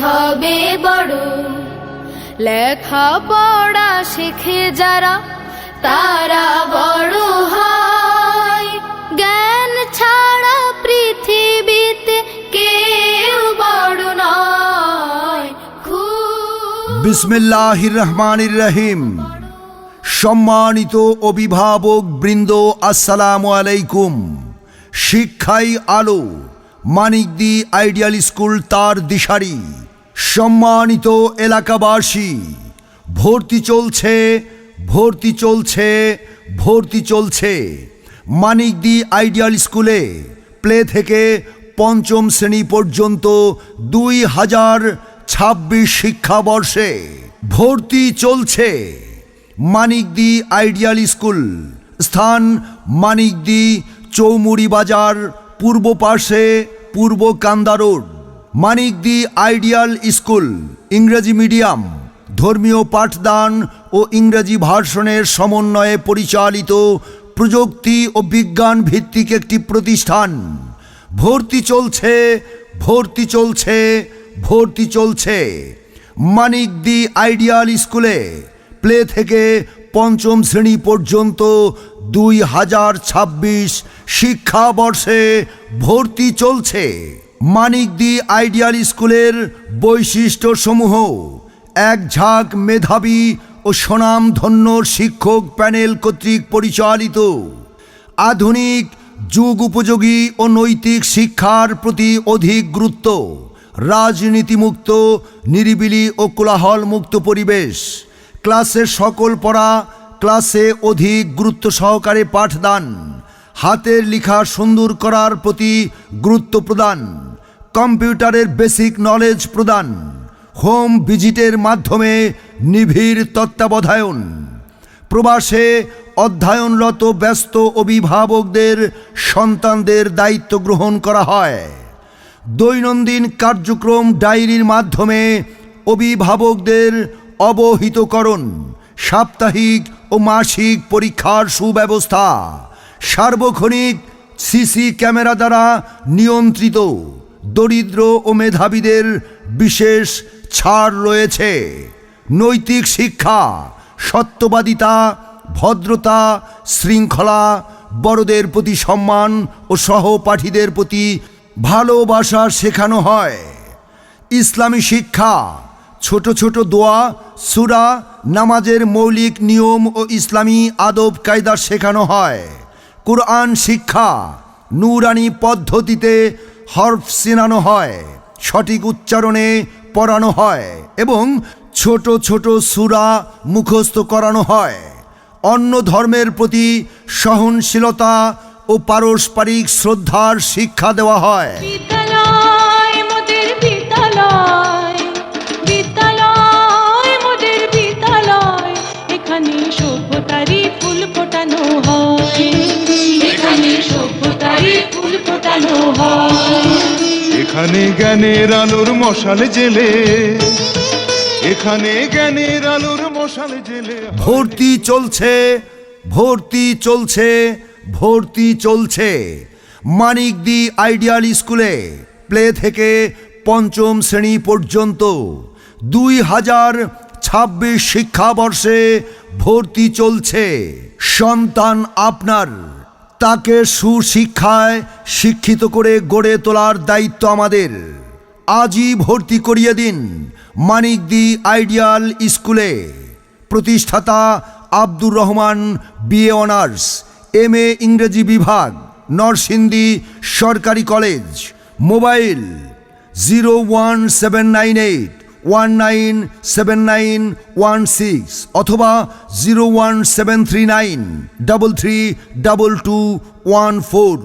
হবে বড়। লেখা পড়া শিখে যারা তারা বড় হয়। জ্ঞান ছাড়া পৃথিবীতে কেউ বড় নয়। বিসমিল্লাহির রহমানির রহিম। সম্মানিত অভিভাবক বৃন্দ, আসসালামু আলাইকুম। শিক্ষাই আলো, মানিকদি আইডিয়াল স্কুল তার দিশারি। সম্মানিত এলাকাবাসী, ভর্তি চলছে, ভর্তি চলছে, ভর্তি চলছে। মানিকদি আইডিয়াল স্কুলে প্লে থেকে পঞ্চম শ্রেণী পর্যন্ত 2026 শিক্ষাবর্ষে ভর্তি চলছে। মানিকদি আইডিয়াল স্কুল, স্থান মানিকদি চৌমুড়ি বাজার, পূর্ব পাশে পূর্ব কান্দা রোড। মানিকদি আইডিয়াল স্কুল ইংরেজি মিডিয়াম, ধর্মীয় পাঠদান ও ইংরেজি ভার্সনের সমন্বয়ে পরিচালিত প্রযুক্তি ও বিজ্ঞান ভিত্তিক একটি প্রতিষ্ঠান। ভর্তি চলছে, ভর্তি চলছে, ভর্তি চলছে। মানিকদি আইডিয়াল স্কুলে প্লে থেকে পঞ্চম শ্রেণী পর্যন্ত 2026 শিক্ষাবর্ষে ভর্তি চলছে। মানিকদি আইডিয়াল স্কুলের বৈশিষ্ট্যসমূহ: এক ঝাঁক মেধাবী ও স্বনামধন্য শিক্ষক প্যানেল কর্তৃক পরিচালিত আধুনিক যুগ উপযোগী ও নৈতিক শিক্ষার প্রতি অধিক গুরুত্ব, রাজনীতিমুক্ত, নিরিবিলি ও কোলাহলমুক্ত পরিবেশ, ক্লাসের সকল পড়া ক্লাসে অধিক গুরুত্ব সহকারে পাঠদান, হাতের লেখা সুন্দর করার প্রতি গুরুত্ব প্রদান, কম্পিউটারের বেসিক নলেজ প্রদান, হোম ভিজিটের মাধ্যমে নিবিড় তত্ত্বাবধায়ন, প্রবাসে অধ্যয়নরত ব্যস্ত অভিভাবকদের সন্তানদের দায়িত্ব গ্রহণ করা হয়। দৈনন্দিন কার্যক্রম ডায়েরির মাধ্যমে অভিভাবকদের অবহিতকরণ, সাপ্তাহিক ও মাসিক পরীক্ষার সুব্যবস্থা, সার্বক্ষণিক সিসি ক্যামেরা দ্বারা নিয়ন্ত্রিত, দরিদ্র ও মেধাবীদের বিশেষ ছাড় রয়েছে। নৈতিক শিক্ষা, সত্যবাদিতা, ভদ্রতা, শৃঙ্খলা, বড়দের প্রতি সম্মান ও সহপাঠীদের প্রতি ভালোবাসা শেখানো হয়। ইসলামী শিক্ষা, ছোট ছোট দোয়া, সূরা, নামাজের মৌলিক নিয়ম ও ইসলামী আদব কায়দা শেখানো হয়। কুরআন শিক্ষা, নুরানি পদ্ধতিতে হরফ চেনানো হয়, সঠিক উচ্চারণে পড়ানো হয় এবং ছোট ছোট সূরা মুখস্থ করানো হয়। অন্য ধর্মের প্রতি সহনশীলতা ও পারস্পরিক শ্রদ্ধার শিক্ষা দেওয়া হয়। বিদ্যালয় মোদের বিদ্যালয়, বিদ্যালয় মোদের বিদ্যালয়, এখানে সভ্যতারই ফুল ফোটানো হয়, এখানে সভ্যতারই ফুল ফোটানো হয়। এখানে জ্ঞানের আলোর মশাল জেলে, এখানে জ্ঞানের আলোর মশাল জেলে। ভর্তি চলছে, ভর্তি চলছে, ভর্তি চলছে। মানিকদি আইডিয়াল স্কুলে প্লে থেকে পঞ্চম শ্রেণী পর্যন্ত 2026 শিক্ষাবর্ষে ভর্তি চলছে। সন্তান আপনার, তাকে সুশিক্ষায় শিক্ষিত করে গড়ে তোলার দায়িত্ব আমাদের। আজই ভর্তি করিয়ে দিন মানিকদি আইডিয়াল স্কুলে। প্রতিষ্ঠাতা Abdur Rahman, BA honours, MA ইংরেজি বিভাগ, নরসিংদী সরকারি কলেজ। মোবাইল 01798197916 অথবা 01739332214।